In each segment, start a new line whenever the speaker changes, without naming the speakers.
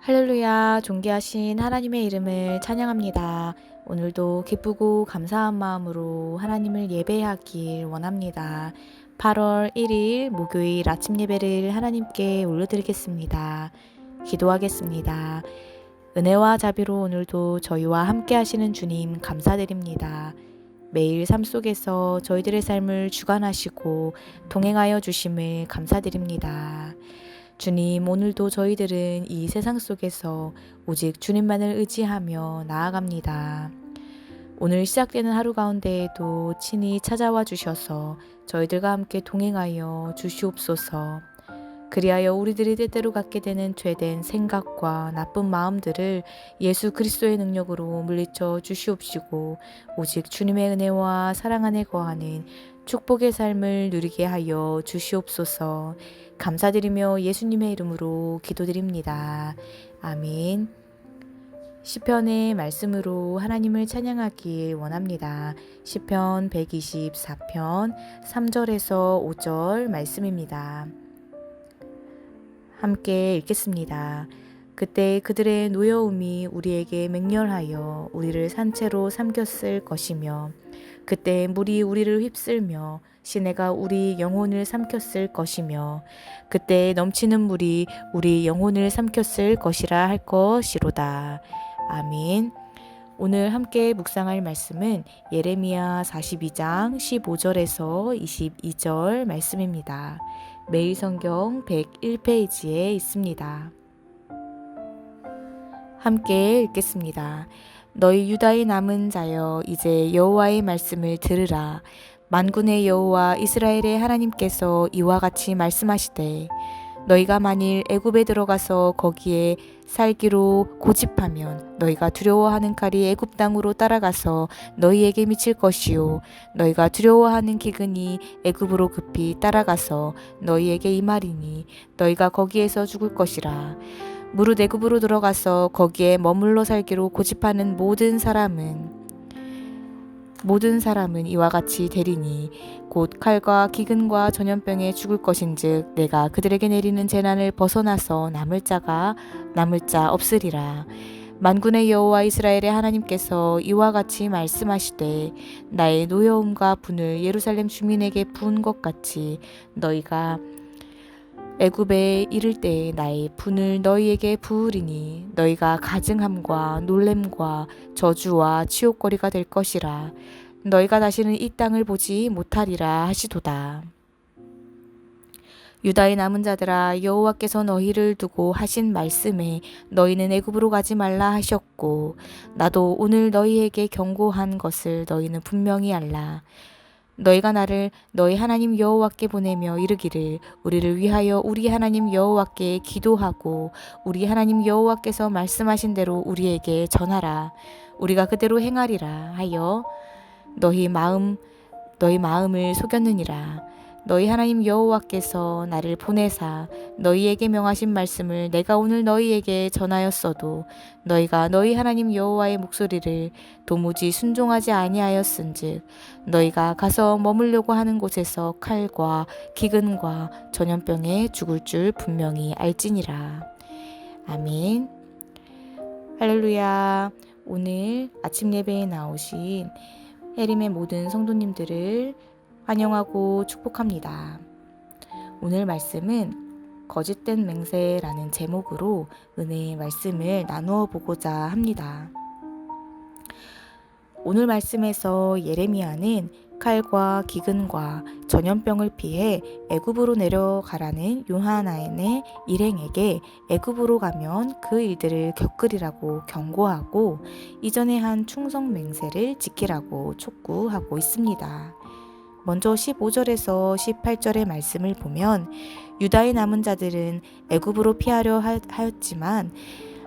할렐루야, 존귀하신 하나님의 이름을 찬양합니다. 오늘도 기쁘고 감사한 마음으로 하나님을 예배하길 원합니다. 8월 1일 목요일 아침 예배를 하나님께 올려드리겠습니다. 기도하겠습니다. 은혜와 자비로 오늘도 저희와 함께 하시는 주님 감사드립니다. 매일 삶 속에서 저희들의 삶을 주관하시고 동행하여 주심을 감사드립니다. 주님, 오늘도 저희들은 이 세상 속에서 오직 주님만을 의지하며 나아갑니다. 오늘 시작되는 하루 가운데에도 친히 찾아와 주셔서 저희들과 함께 동행하여 주시옵소서. 그리하여 우리들이 때때로 갖게 되는 죄된 생각과 나쁜 마음들을 예수 그리스도의 능력으로 물리쳐 주시옵시고 오직 주님의 은혜와 사랑 안에 거하는 축복의 삶을 누리게 하여 주시옵소서. 감사드리며 예수님의 이름으로 기도드립니다. 아멘. 시편의 말씀으로 하나님을 찬양하길 원합니다. 시편 124편 3절에서 5절 말씀입니다. 함께 읽겠습니다. 그때 그들의 노여움이 우리에게 맹렬하여 우리를 산채로 삼켰을 것이며 그때 물이 우리를 휩쓸며 시내가 우리 영혼을 삼켰을 것이며 그때 넘치는 물이 우리 영혼을 삼켰을 것이라 할 것이로다. 아멘. 오늘 함께 묵상할 말씀은 예레미야 42장 15절에서 22절 말씀입니다. 매일 성경 101페이지에 있습니다. 함께 읽겠습니다. 너희 유다의 남은 자여 이제 여호와의 말씀을 들으라. 만군의 여호와 이스라엘의 하나님께서 이와 같이 말씀하시되 너희가 만일 애굽에 들어가서 거기에 살기로 고집하면 너희가 두려워하는 칼이 애굽 땅으로 따라가서 너희에게 미칠 것이요 너희가 두려워하는 기근이 애굽으로 급히 따라가서 너희에게 임하리니 너희가 거기에서 죽을 것이라. 무릇 애굽으로 들어가서 거기에 머물러 살기로 고집하는 모든 사람은 이와 같이 되리니 곧 칼과 기근과 전염병에 죽을 것인즉 내가 그들에게 내리는 재난을 벗어나서 남을 자 없으리라. 만군의 여호와 이스라엘의 하나님께서 이와 같이 말씀하시되 나의 노여움과 분을 예루살렘 주민에게 부은 것 같이 너희가 애굽에 이를 때에 나의 분을 너희에게 부으리니 너희가 가증함과 놀램과 저주와 치욕거리가 될 것이라. 너희가 다시는 이 땅을 보지 못하리라 하시도다. 유다의 남은 자들아 여호와께서 너희를 두고 하신 말씀에 너희는 애굽으로 가지 말라 하셨고 나도 오늘 너희에게 경고한 것을 너희는 분명히 알라. 너희가 나를 너희 하나님 여호와께 보내며 이르기를 우리를 위하여 우리 하나님 여호와께 기도하고 우리 하나님 여호와께서 말씀하신 대로 우리에게 전하라. 우리가 그대로 행하리라 하여 너희 마음을 속였느니라. 너희 하나님 여호와께서 나를 보내사 너희에게 명하신 말씀을 내가 오늘 너희에게 전하였어도 너희가 너희 하나님 여호와의 목소리를 도무지 순종하지 아니하였은즉 너희가 가서 머물려고 하는 곳에서 칼과 기근과 전염병에 죽을 줄 분명히 알지니라. 아멘. 할렐루야. 오늘 아침 예배에 나오신 해림의 모든 성도님들을 환영하고 축복합니다. 오늘 말씀은 거짓된 맹세라는 제목으로 은혜의 말씀을 나누어 보고자 합니다. 오늘 말씀에서 예레미야는 칼과 기근과 전염병을 피해 애굽으로 내려가라는 요하나의 일행에게 애굽으로 가면 그 일들을 겪으리라고 경고하고 이전에 한 충성 맹세를 지키라고 촉구하고 있습니다. 먼저 15절에서 18절의 말씀을 보면 유다의 남은 자들은 애굽으로 피하려 하였지만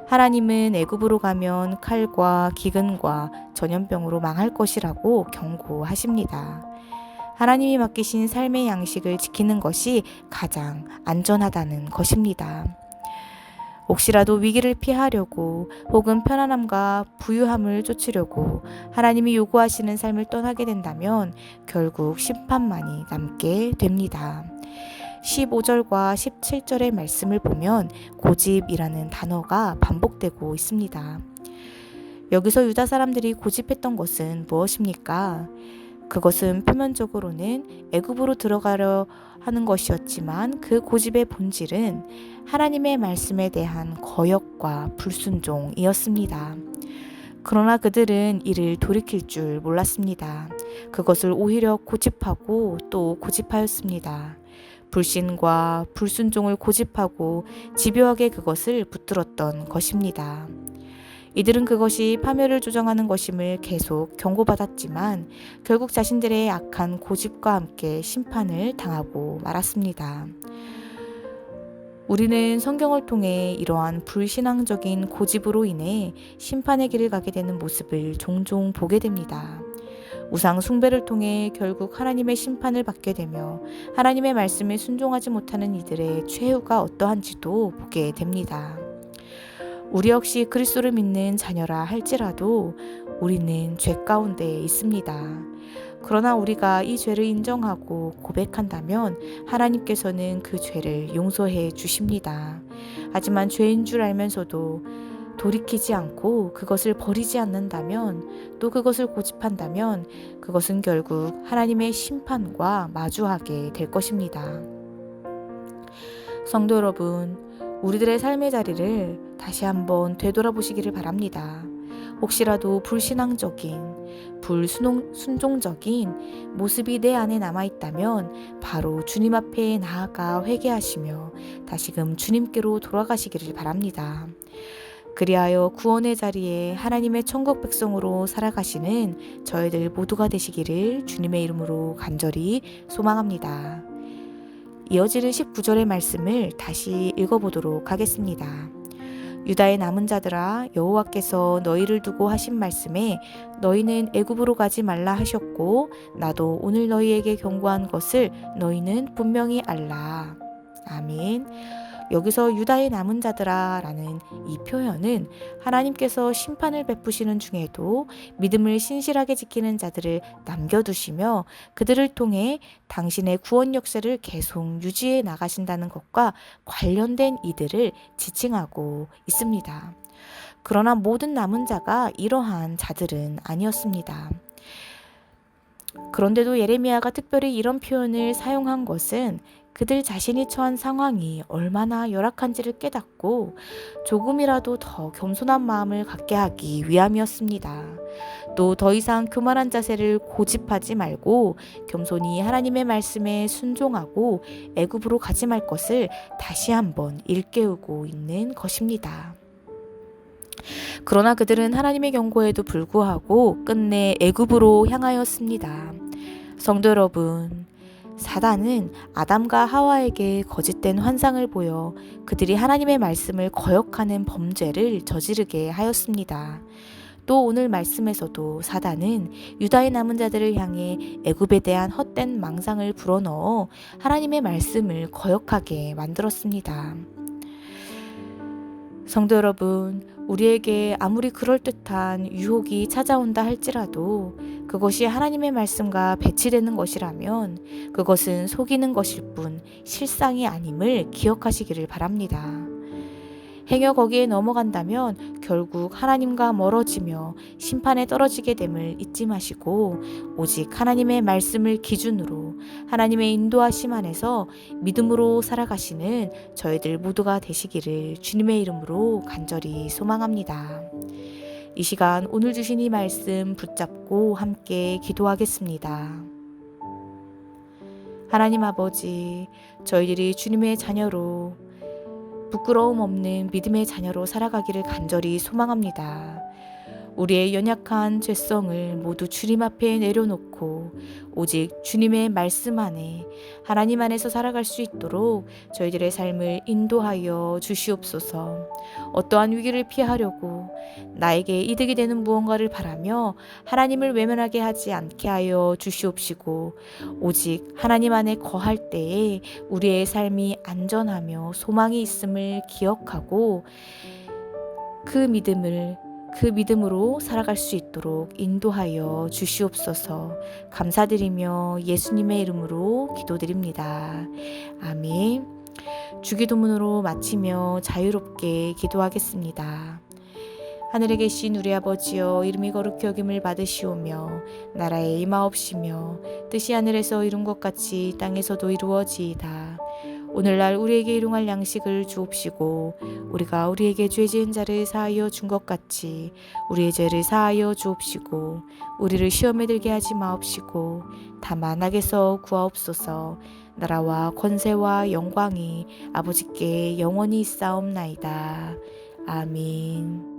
하나님은 애굽으로 가면 칼과 기근과 전염병으로 망할 것이라고 경고하십니다. 하나님이 맡기신 삶의 양식을 지키는 것이 가장 안전하다는 것입니다. 혹시라도 위기를 피하려고 혹은 편안함과 부유함을 쫓으려고 하나님이 요구하시는 삶을 떠나게 된다면 결국 심판만이 남게 됩니다. 15절과 17절의 말씀을 보면 고집이라는 단어가 반복되고 있습니다. 여기서 유다 사람들이 고집했던 것은 무엇입니까? 그것은 표면적으로는 애굽으로 들어가려 하는 것이었지만 그 고집의 본질은 하나님의 말씀에 대한 거역과 불순종이었습니다. 그러나 그들은 이를 돌이킬 줄 몰랐습니다. 그것을 오히려 고집하고 또 고집하였습니다. 불신과 불순종을 고집하고 집요하게 그것을 붙들었던 것입니다. 이들은 그것이 파멸을 조정하는 것임을 계속 경고받았지만 결국 자신들의 악한 고집과 함께 심판을 당하고 말았습니다. 우리는 성경을 통해 이러한 불신앙적인 고집으로 인해 심판의 길을 가게 되는 모습을 종종 보게 됩니다. 우상 숭배를 통해 결국 하나님의 심판을 받게 되며 하나님의 말씀에 순종하지 못하는 이들의 최후가 어떠한지도 보게 됩니다. 우리 역시 그리스도를 믿는 자녀라 할지라도 우리는 죄 가운데 있습니다. 그러나 우리가 이 죄를 인정하고 고백한다면 하나님께서는 그 죄를 용서해 주십니다. 하지만 죄인 줄 알면서도 돌이키지 않고 그것을 버리지 않는다면, 또 그것을 고집한다면 그것은 결국 하나님의 심판과 마주하게 될 것입니다. 성도 여러분, 우리들의 삶의 자리를 다시 한번 되돌아보시기를 바랍니다. 혹시라도 불신앙적인, 불순종적인 모습이 내 안에 남아있다면 바로 주님 앞에 나아가 회개하시며 다시금 주님께로 돌아가시기를 바랍니다. 그리하여 구원의 자리에 하나님의 천국 백성으로 살아가시는 저희들 모두가 되시기를 주님의 이름으로 간절히 소망합니다. 이어지는 19절의 말씀을 다시 읽어보도록 하겠습니다. 유다의 남은 자들아, 여호와께서 너희를 두고 하신 말씀에 너희는 애굽으로 가지 말라 하셨고 나도 오늘 너희에게 경고한 것을 너희는 분명히 알라. 아멘. 여기서 유다의 남은 자들아 라는 이 표현은 하나님께서 심판을 베푸시는 중에도 믿음을 신실하게 지키는 자들을 남겨두시며 그들을 통해 당신의 구원 역사를 계속 유지해 나가신다는 것과 관련된 이들을 지칭하고 있습니다. 그러나 모든 남은 자가 이러한 자들은 아니었습니다. 그런데도 예레미야가 특별히 이런 표현을 사용한 것은 그들 자신이 처한 상황이 얼마나 열악한지를 깨닫고 조금이라도 더 겸손한 마음을 갖게 하기 위함이었습니다. 또 더 이상 교만한 자세를 고집하지 말고 겸손히 하나님의 말씀에 순종하고 애굽으로 가지 말 것을 다시 한번 일깨우고 있는 것입니다. 그러나 그들은 하나님의 경고에도 불구하고 끝내 애굽으로 향하였습니다. 성도 여러분, 사단은 아담과 하와에게 거짓된 환상을 보여 그들이 하나님의 말씀을 거역하는 범죄를 저지르게 하였습니다. 또 오늘 말씀에서도 사단은 유다의 남은 자들을 향해 애굽에 대한 헛된 망상을 불어넣어 하나님의 말씀을 거역하게 만들었습니다. 성도 여러분, 우리에게 아무리 그럴듯한 유혹이 찾아온다 할지라도 그것이 하나님의 말씀과 배치되는 것이라면 그것은 속이는 것일 뿐 실상이 아님을 기억하시기를 바랍니다. 행여 거기에 넘어간다면 결국 하나님과 멀어지며 심판에 떨어지게 됨을 잊지 마시고 오직 하나님의 말씀을 기준으로 하나님의 인도하심 안에서 믿음으로 살아가시는 저희들 모두가 되시기를 주님의 이름으로 간절히 소망합니다. 이 시간 오늘 주신 이 말씀 붙잡고 함께 기도하겠습니다. 하나님 아버지, 저희들이 주님의 자녀로 부끄러움 없는 믿음의 자녀로 살아가기를 간절히 소망합니다. 우리의 연약한 죄성을 모두 주님 앞에 내려놓고 오직 주님의 말씀 안에 하나님 안에서 살아갈 수 있도록 저희들의 삶을 인도하여 주시옵소서. 어떠한 위기를 피하려고 나에게 이득이 되는 무언가를 바라며 하나님을 외면하게 하지 않게 하여 주시옵시고 오직 하나님 안에 거할 때에 우리의 삶이 안전하며 소망이 있음을 기억하고 그 믿음을 그 믿음으로 살아갈 수 있도록 인도하여 주시옵소서. 감사드리며 예수님의 이름으로 기도드립니다. 아멘. 주기도문으로 마치며 자유롭게 기도하겠습니다. 하늘에 계신 우리 아버지여, 이름이 거룩히 여김을 받으시오며 나라에 임하옵시며 뜻이 하늘에서 이룬 것 같이 땅에서도 이루어지이다. 오늘날 우리에게 일용할 양식을 주옵시고 우리가 우리에게 죄 지은 자를 사하여 준 것 같이 우리의 죄를 사하여 주옵시고 우리를 시험에 들게 하지 마옵시고 다만 악에서 구하옵소서. 나라와 권세와 영광이 아버지께 영원히 있사옵나이다. 아멘.